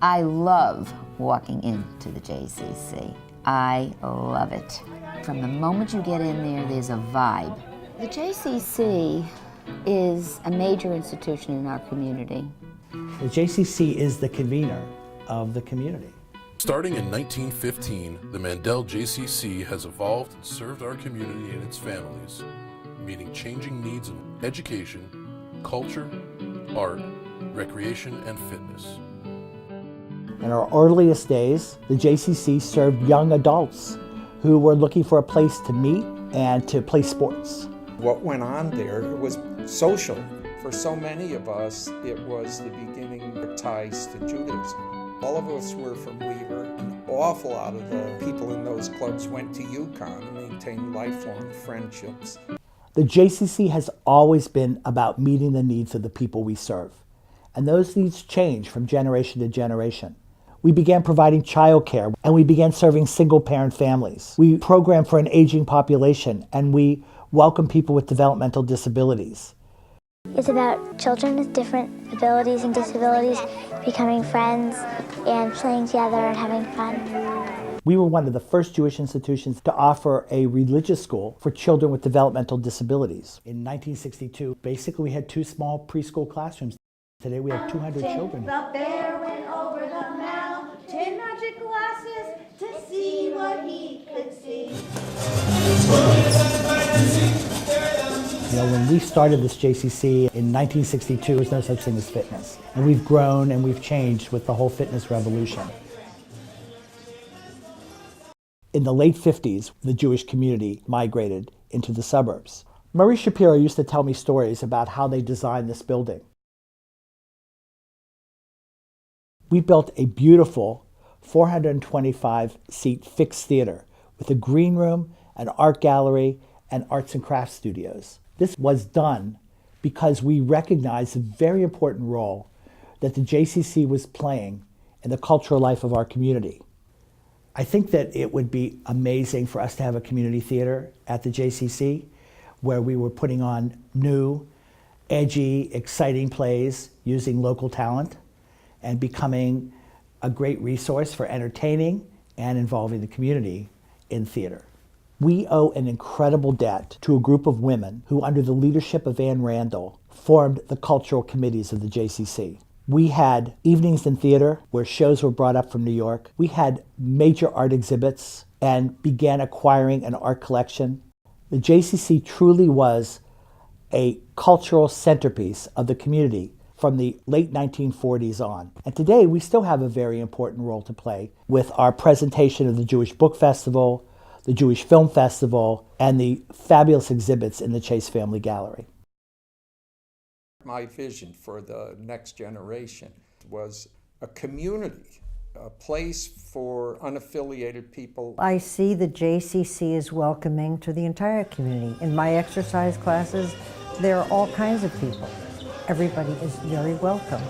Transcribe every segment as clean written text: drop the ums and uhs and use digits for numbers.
I love walking into the JCC. I love it. From the moment you get in there, there's a vibe. The JCC is a major institution in our community. The JCC is the convener of the community. Starting in 1915, the Mandel JCC has evolved and served our community and its families, meeting changing needs in education, culture, art, recreation, and fitness. In our earliest days, the JCC served young adults who were looking for a place to meet and to play sports. What went on there was social. For so many of us, it was the beginning of ties to Judaism. All of us were from Weaver. An awful lot of the people in those clubs went to UConn and maintained lifelong friendships. The JCC has always been about meeting the needs of the people we serve. And those needs change from generation to generation. We began providing childcare, and we began serving single-parent families. We programmed for an aging population, and we welcome people with developmental disabilities. It's about children with different abilities and disabilities becoming friends and playing together and having fun. We were one of the first Jewish institutions to offer a religious school for children with developmental disabilities. In 1962, basically we had 2 small preschool classrooms. Today we have 200 children. The bear went over the mountain, magic glasses to see what he could see. When we started this JCC in 1962, there was no such thing as fitness. And we've grown and we've changed with the whole fitness revolution. In the late 50s, the Jewish community migrated into the suburbs. Murray Shapiro used to tell me stories about how they designed this building. We built a beautiful 425-seat fixed theater with a green room, an art gallery, and arts and crafts studios. This was done because we recognized the very important role that the JCC was playing in the cultural life of our community. I think that it would be amazing for us to have a community theater at the JCC where we were putting on new, edgy, exciting plays using local talent and becoming a great resource for entertaining and involving the community in theater. We owe an incredible debt to a group of women who, under the leadership of Ann Randall, formed the cultural committees of the JCC. We had evenings in theater where shows were brought up from New York. We had major art exhibits and began acquiring an art collection. The JCC truly was a cultural centerpiece of the community from the late 1940s on. And today we still have a very important role to play with our presentation of the Jewish Book Festival, the Jewish Film Festival, and the fabulous exhibits in the Chase Family Gallery. My vision for the next generation was a community, a place for unaffiliated people. I see the JCC is welcoming to the entire community. In my exercise classes, there are all kinds of people. Everybody is very welcome.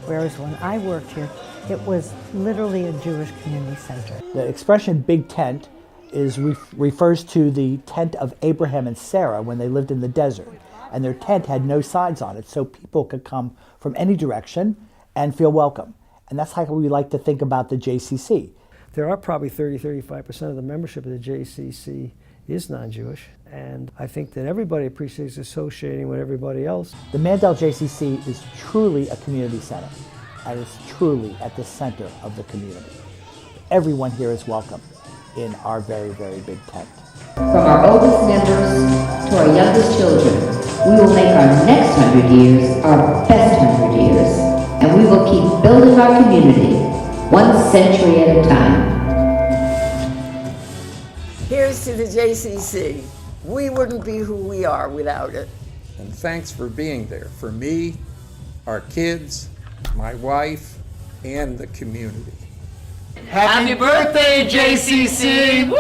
Whereas when I worked here, it was literally a Jewish community center. The expression big tent refers to the tent of Abraham and Sarah when they lived in the desert. And their tent had no sides on it, so people could come from any direction and feel welcome. And that's how we like to think about the JCC. There are probably 30-35% of the membership of the JCC is non-Jewish, and I think that everybody appreciates associating with everybody else. The Mandel JCC is truly a community center, and it's truly at the center of the community. Everyone here is welcome in our very, very big tent. From our oldest members to our youngest children, we will make our next 100 years our best 100 years, and we will keep building our community 1 century at a time. Here's to the JCC. We wouldn't be who we are without it. And thanks for being there for me, our kids, my wife, and the community. Happy birthday, JCC! Woo!